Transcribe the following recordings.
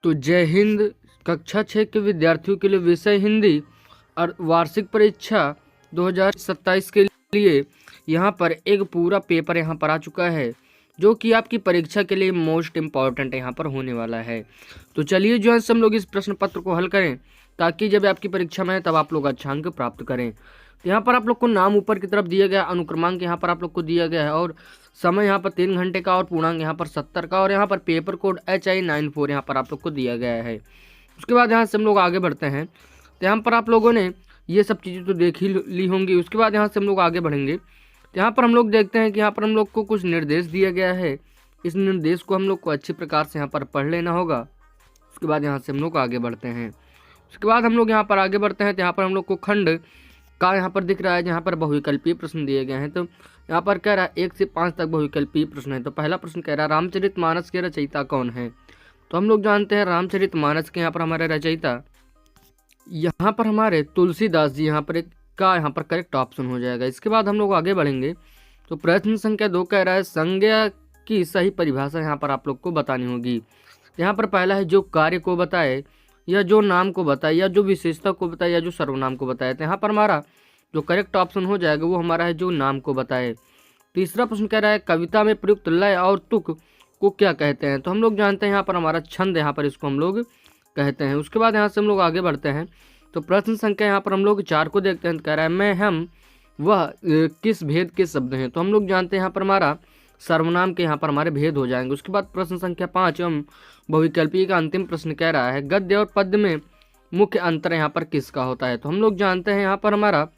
तो जय हिंद। कक्षा 6 के विद्यार्थियों के लिए विषय हिंदी और वार्षिक परीक्षा 2027 के लिए यहाँ पर एक पूरा पेपर यहाँ पर आ चुका है, जो कि आपकी परीक्षा के लिए मोस्ट इम्पॉर्टेंट यहाँ पर होने वाला है। तो चलिए जो है हम लोग इस प्रश्न पत्र को हल करें, ताकि जब आपकी परीक्षा में तब आप लोग अच्छा अंक प्राप्त करें। तो यहाँ पर आप लोग को नाम ऊपर की तरफ दिया गया, अनुक्रमांक यहाँ पर आप लोग को दिया गया है, और समय यहाँ पर 3 घंटे का, और पूर्णांक यहाँ पर 70 का, और यहाँ पर पेपर कोड HI94 यहाँ पर आप लोग को दिया गया है। उसके बाद यहाँ से हम लोग आगे बढ़ते हैं। तो यहाँ पर आप लोगों ने ये सब चीज़ें तो देख ही ली होंगी। उसके बाद यहाँ से हम लोग आगे बढ़ेंगे। तो यहाँ पर हम लोग देखते हैं कि यहाँ पर हम लोग को कुछ निर्देश दिया गया है। इस निर्देश को हम लोग को अच्छी प्रकार से यहाँ पर पढ़ लेना होगा। उसके बाद यहाँ से हम लोग आगे बढ़ते हैं। उसके बाद हम लोग यहाँ पर आगे बढ़ते हैं। तो यहाँ पर हम लोग को खंड का यहाँ पर दिख रहा है, जहाँ पर बहुविकल्पीय प्रश्न दिए गए हैं। तो यहाँ पर कह रहा है 1 से 5 तक बहुविकल्पीय प्रश्न है। तो पहला प्रश्न कह रहा है रामचरितमानस के रचयिता कौन है। तो हम लोग जानते हैं रामचरितमानस के यहाँ पर हमारे रचयिता यहाँ पर हमारे तुलसीदास जी यहाँ पर यहाँ पर करेक्ट ऑप्शन हो जाएगा। इसके बाद हम लोग आगे बढ़ेंगे। तो प्रश्न संख्या 2 कह रहा है संज्ञा की सही परिभाषा यहाँ पर आप लोग को बतानी होगी। यहाँ पर पहला है जो कार्य को बताए, या जो नाम को बताए, या जो विशेषता को बताए, या जो सर्वनाम को बताए। तो यहाँ पर हमारा जो करेक्ट ऑप्शन हो जाएगा वो हमारा है जो नाम को बताए। तीसरा प्रश्न कह रहा है कविता में प्रयुक्त लय और तुक को क्या कहते हैं। तो हम लोग जानते हैं यहाँ पर हमारा छंद यहाँ पर इसको हम लोग कहते हैं। उसके बाद यहाँ से हम लोग आगे बढ़ते हैं। तो प्रश्न संख्या यहाँ पर हम लोग 4 को देखते हैं। तो कह रहा है मैं हम वह किस भेद के शब्द हैं। तो हम लोग जानते हैं यहाँ पर हमारा सर्वनाम के यहाँ पर हमारे भेद हो जाएंगे। उसके बाद प्रश्न संख्या 5 एवं बहुविकल्पीय का अंतिम प्रश्न कह रहा है गद्य और पद्य में मुख्य अंतर यहाँ पर किसका होता है। तो हम लोग जानते हैं यहाँ पर हमारा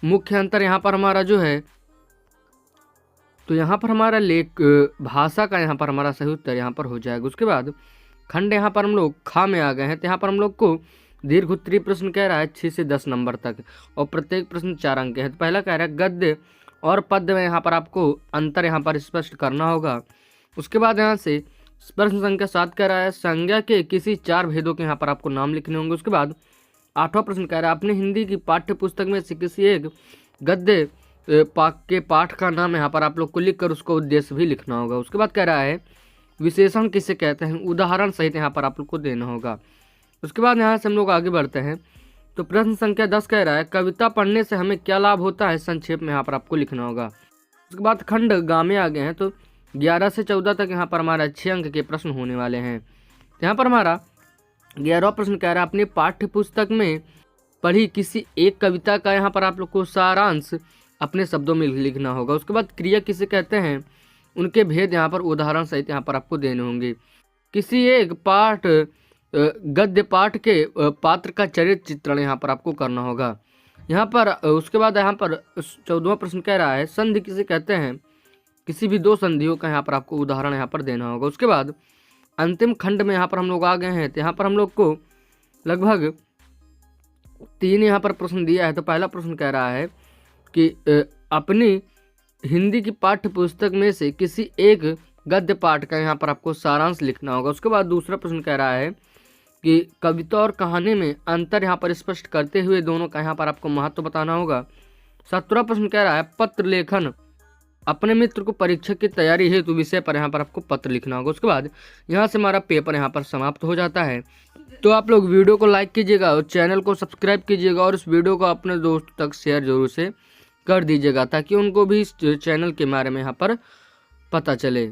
मुख्य अंतर यहाँ पर हमारा जो है, तो यहाँ पर हमारा लेख भाषा का यहाँ पर हमारा सही उत्तर यहाँ पर हो जाएगा। उसके बाद खंड यहाँ पर हम लोग खा में आ गए हैं। तो यहाँ पर हम लोग को दीर्घ उत्तरीय प्रश्न कह रहा है 6 से 10 नंबर तक, और प्रत्येक प्रश्न 4 अंक है। तो पहला कह रहा है गद्य और पद्य में यहाँ पर आपको अंतर यहाँ पर स्पष्ट करना होगा। उसके बाद यहाँ से प्रश्न संख्या 7 कह रहा है संज्ञा के किसी 4 भेदों के यहाँ पर आपको नाम लिखने होंगे। उसके बाद 8वां प्रश्न कह रहा है अपने हिंदी की पाठ्य पुस्तक में से किसी एक गद्य के पाठ का नाम यहाँ पर आप लोग को लिखकर उसको उद्देश्य भी लिखना होगा। उसके बाद कह रहा है विशेषण किसे कहते हैं, उदाहरण सहित यहाँ पर आप लोग को देना होगा। उसके बाद यहाँ से हम लोग आगे बढ़ते हैं। तो प्रश्न संख्या 10 कह रहा है कविता पढ़ने से हमें क्या लाभ होता है, संक्षेप में यहाँ पर आपको लिखना होगा। उसके बाद खंड गा में आ गए हैं। तो 11 से 14 तक यहाँ पर हमारा 6 अंक के प्रश्न होने वाले हैं। यहाँ पर हमारा 11वां प्रश्न कह रहा है अपनी पाठ्य पुस्तक में पढ़ी किसी एक कविता का यहाँ पर आप लोग को सारांश अपने शब्दों में लिखना होगा। उसके बाद क्रिया किसे कहते हैं, उनके भेद यहाँ पर उदाहरण सहित यहाँ पर आपको देने होंगे। किसी एक पाठ गद्य पाठ के पात्र का चरित्र चित्रण यहाँ पर आपको करना होगा यहाँ पर। उसके बाद यहाँ पर 14वां प्रश्न कह रहा है संधि किसे कहते हैं, किसी भी 2 संधियों का यहाँ पर आपको उदाहरण यहाँ पर देना होगा। उसके बाद अंतिम खंड में यहाँ पर हम लोग आ गए हैं। तो यहाँ पर हम लोग को लगभग 3 यहाँ पर प्रश्न दिया है। तो पहला प्रश्न कह रहा है कि अपनी हिंदी की पाठ्य पुस्तक में से किसी एक गद्य पाठ का यहाँ पर आपको सारांश लिखना होगा। उसके बाद दूसरा प्रश्न कह रहा है कि कविता और कहानी में अंतर यहाँ पर स्पष्ट करते हुए दोनों का यहाँ पर आपको महत्व बताना होगा। 7वां प्रश्न कह रहा है पत्र लेखन, अपने मित्र को परीक्षा की तैयारी हेतु विषय पर यहाँ पर आपको पत्र लिखना होगा। उसके बाद यहाँ से हमारा पेपर यहाँ पर समाप्त हो जाता है। तो आप लोग वीडियो को लाइक कीजिएगा और चैनल को सब्सक्राइब कीजिएगा, और इस वीडियो को अपने दोस्तों तक शेयर जरूर से कर दीजिएगा, ताकि उनको भी इस चैनल के बारे में यहाँ पर पता चले।